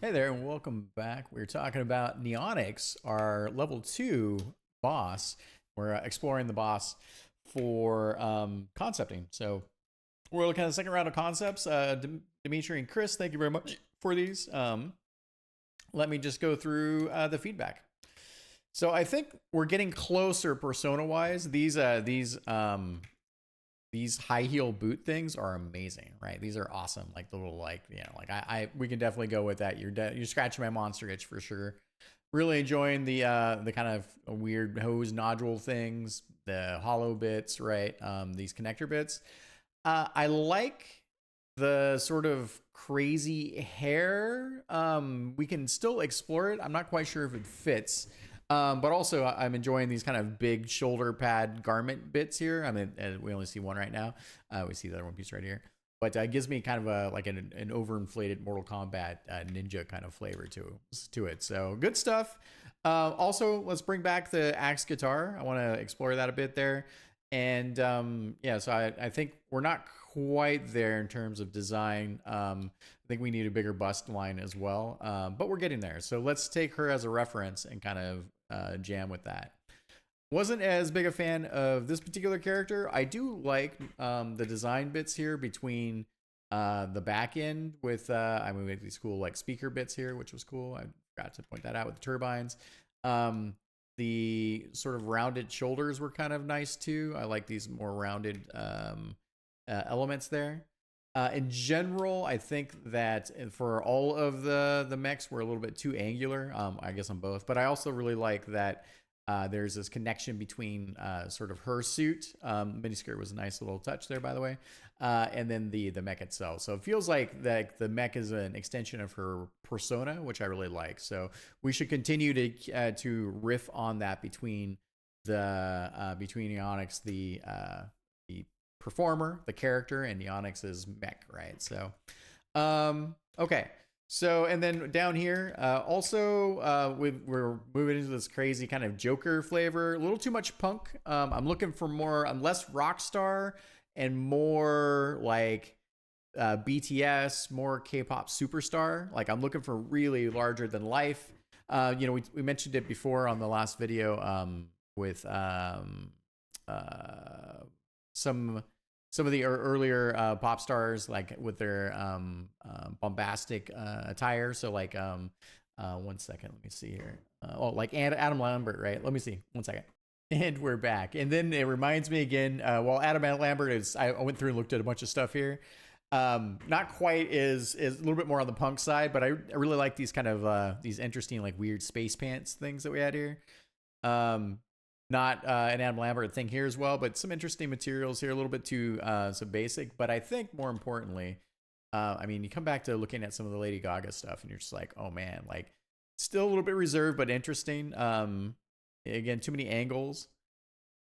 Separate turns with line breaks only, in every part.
Hey there, and welcome back. We're talking about Neonics, our level 2 boss. We're exploring the boss for concepting. So we're looking at the second round of concepts. Dimitri and Chris, thank you very much for these. Let me just go through the feedback. So I think we're getting closer persona-wise. These high heel boot things are amazing, right? These are awesome. Like the little, I we can definitely go with that. You're scratching my monster itch for sure. Really enjoying the kind of weird hose nodule things, the hollow bits, right? These connector bits. I like the sort of crazy hair. We can still explore it. I'm not quite sure if it fits. But also, I'm enjoying these kind of big shoulder pad garment bits here. I mean, we only see one right now. We see the other one piece right here. But it gives me kind of an overinflated Mortal Kombat ninja kind of flavor to it. So good stuff. Also, let's bring back the axe guitar. I want to explore that a bit there. And yeah, so I think we're not quite there in terms of design. I think we need a bigger bust line as well, but we're getting there. So let's take her as a reference and kind of jam with that. Wasn't as big a fan of this particular character. I do like the design bits here between the back end with, I mean, we have these cool like speaker bits here, which was cool. I forgot to point that out with the turbines. The sort of rounded shoulders were kind of nice too. I like these more rounded elements there. In general, I think that for all of the mechs, we're a little bit too angular, I guess on both. But I also really like that there's this connection between sort of her suit. Miniskirt was a nice little touch there, by the way. And then the mech itself. So it feels like that the mech is an extension of her persona, which I really like. So we should continue to riff on that between Neonics, the performer, the character, and Neonix's mech, right? So, okay. So, and then down here, also, we're moving into this crazy kind of Joker flavor. A little too much punk. I'm looking for more, I'm less rock star and more like BTS, more K-pop superstar. Like I'm looking for really larger than life. We mentioned it before on the last video with some of the earlier pop stars, like with their bombastic attire. So like, 1 second, let me see here. Like Adam Lambert, right? Let me see, 1 second. And we're back. And then it reminds me again, while Adam Lambert is, I went through and looked at a bunch of stuff here. Not quite is a little bit more on the punk side, but I really like these kind of these interesting like weird space pants things that we had here. Not an Adam Lambert thing here as well, but some interesting materials here, a little bit too so basic. But I think more importantly, I mean, you come back to looking at some of the Lady Gaga stuff, and you're just like, oh man, like still a little bit reserved but interesting. Again, too many angles,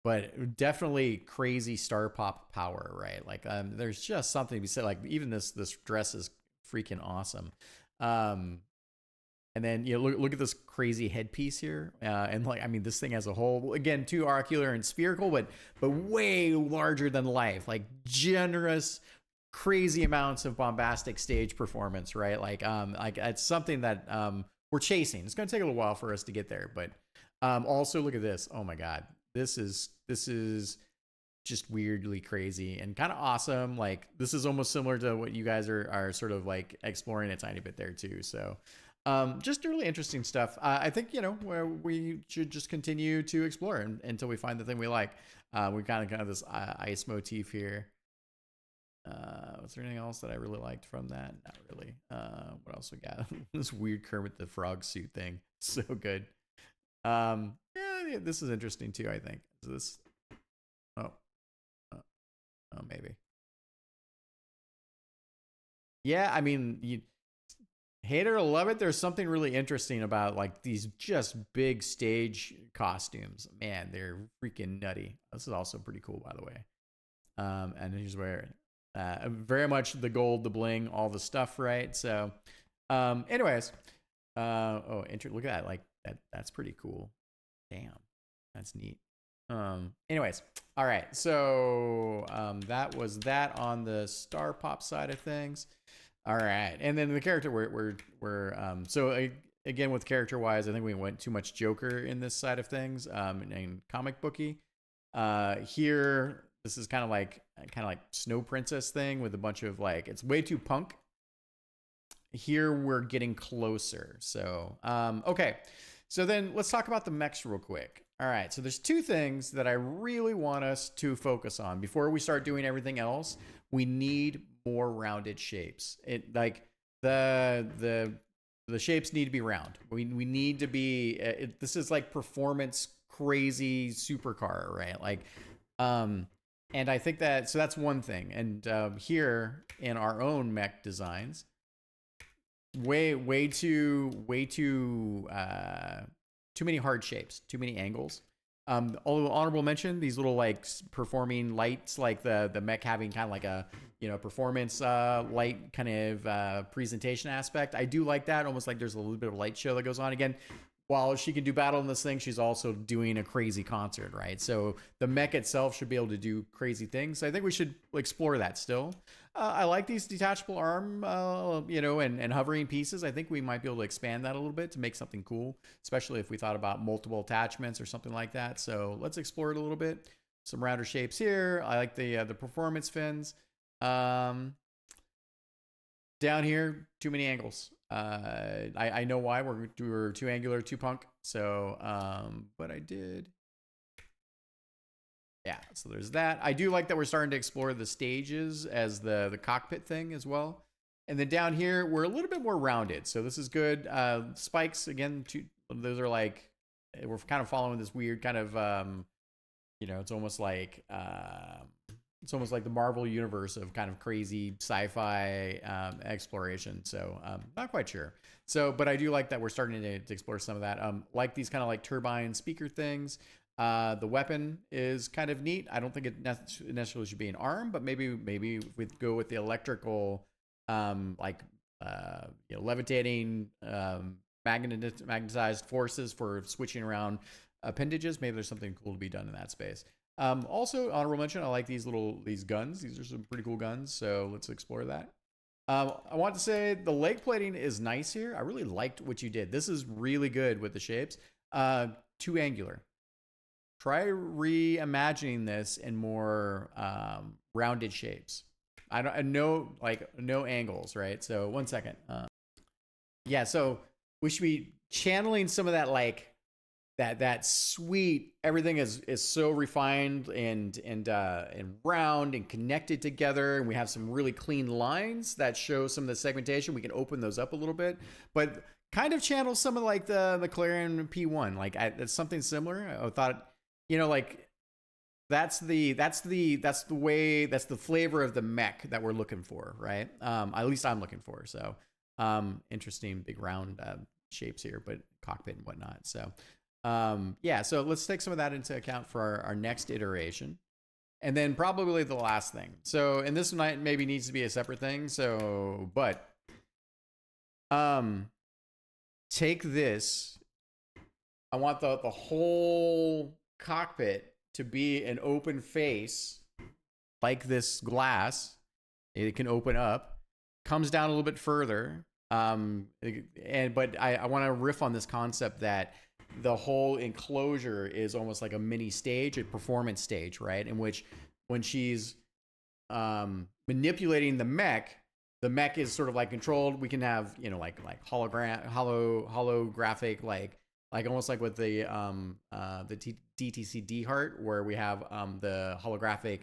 but definitely crazy star pop power, right? Like, there's just something to be said. Like, even this dress is freaking awesome. And then look at this crazy headpiece here, and like I mean this thing as a whole, again too oracular and spherical, but way larger than life, like generous, crazy amounts of bombastic stage performance, right? Like it's something that we're chasing. It's gonna take a little while for us to get there, but also look at this. Oh my god, this is just weirdly crazy and kind of awesome. Like this is almost similar to what you guys are sort of like exploring a tiny bit there too. So. Just really interesting stuff. I think, where we should just continue to explore until we find the thing we like. We kind of this ice motif here. Was there anything else that I really liked from that? Not really. What else we got? This weird Kermit the Frog suit thing. So good. Yeah, this is interesting too, I think. Is this? Oh, maybe. Yeah, I mean, hate it or love it, there's something really interesting about like these just big stage costumes. Man, they're freaking nutty. This is also pretty cool, by the way. And here's where very much the gold, the bling, all the stuff, right? So anyways, look at that. Like that's pretty cool. Damn, that's neat. Anyways, all right, so that was that on the star pop side of things. All right, and then the character we're again with character wise, I think we went too much Joker in this side of things, and comic booky. Here, this is kind of like Snow Princess thing with a bunch of like, it's way too punk. Here we're getting closer. So okay, so then let's talk about the mechs real quick. All right, so there's two things that I really want us to focus on before we start doing everything else. We need more rounded shapes. It like the shapes need to be round. We need to be. This is like performance crazy supercar, right? Like, and I think that so that's one thing. And here in our own mech designs, way too many hard shapes, too many angles. Although honorable mention, these little like performing lights, like the mech having kind of like a performance light kind of presentation aspect. I do like that, almost like there's a little bit of light show that goes on. Again, while she can do battle in this thing, she's also doing a crazy concert, right? So the mech itself should be able to do crazy things. So I think we should explore that still. I like these detachable arm, and hovering pieces. I think we might be able to expand that a little bit to make something cool, especially if we thought about multiple attachments or something like that. So let's explore it a little bit. Some rounder shapes here. I like the performance fins. Down here, too many angles. I know why we're too angular, too punk. So, but I did. Yeah, so there's that. I do like that we're starting to explore the stages as the cockpit thing as well. And then down here, we're a little bit more rounded. So this is good. Spikes, again, those are like, we're kind of following this weird kind of, it's almost like the Marvel universe of kind of crazy sci-fi exploration. So not quite sure. So, but I do like that we're starting to explore some of that. Like these kind of like turbine speaker things. The weapon is kind of neat. I don't think it necessarily should be an arm, but maybe we'd go with the electrical, levitating, magnetized forces for switching around appendages. Maybe there's something cool to be done in that space. Also, honorable mention, I like these guns. These are some pretty cool guns, so let's explore that. I want to say the leg plating is nice here. I really liked what you did. This is really good with the shapes. Too angular. Try reimagining this in more rounded shapes. No angles, right? So 1 second. Yeah, so we should be channeling some of that like that sweet. Everything is so refined and round and connected together, and we have some really clean lines that show some of the segmentation. We can open those up a little bit, but kind of channel some of like the McLaren P1. Like it's something similar. I thought, like that's the flavor of the mech that we're looking for, right? At least I'm looking for. So interesting big round shapes here, but cockpit and whatnot. So so let's take some of that into account for our next iteration. And then probably the last thing. So, and this might maybe needs to be a separate thing. So, but take this. I want the whole cockpit to be an open face like this glass. It can open up, comes down a little bit further. But I want to riff on this concept that the whole enclosure is almost like a mini stage, a performance stage, right? In which when she's manipulating the mech is sort of like controlled. We can have, like holographic, like almost like with the DTC Heart, where we have the holographic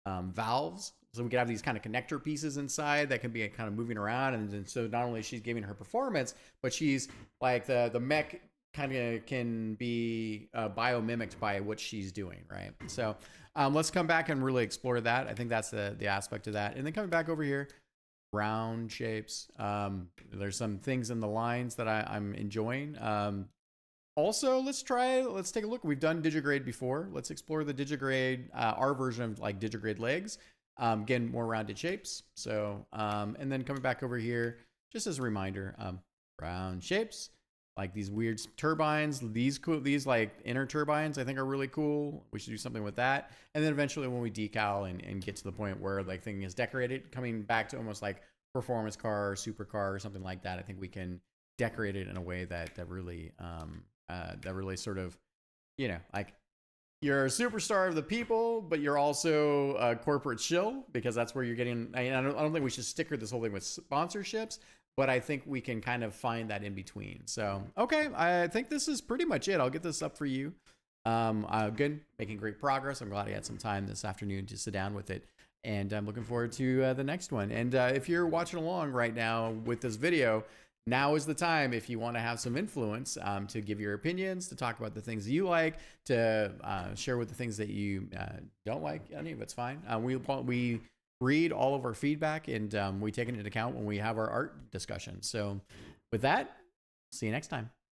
valves. So we could have these kind of connector pieces inside that can be kind of moving around. And so not only she's giving her performance, but she's like the mech kind of can be biomimicked by what she's doing, right? So let's come back and really explore that. I think that's the aspect of that. And then coming back over here, round shapes. There's some things in the lines that I'm enjoying. Also, let's take a look. We've done digigrade before. Let's explore the digigrade, our version of like digigrade legs. Again, more rounded shapes. So, and then coming back over here, just as a reminder, round shapes, like these weird turbines, these like inner turbines, I think are really cool. We should do something with that. And then eventually when we decal and get to the point where like thing is decorated, coming back to almost like performance car or supercar or something like that, I think we can decorate it in a way that really sort of, like you're a superstar of the people, but you're also a corporate shill, because that's where you're getting. I don't think we should sticker this whole thing with sponsorships, but I think we can kind of find that in between. So, okay, I think this is pretty much it. I'll get this up for you. Good, making great progress. I'm glad I had some time this afternoon to sit down with it, and I'm looking forward to the next one. And if you're watching along right now with this video, now is the time, if you want to have some influence, to give your opinions, to talk about the things that you like, to share with the things that you don't like. Any of it's fine. We read all of our feedback, and we take it into account when we have our art discussion. So with that, see you next time.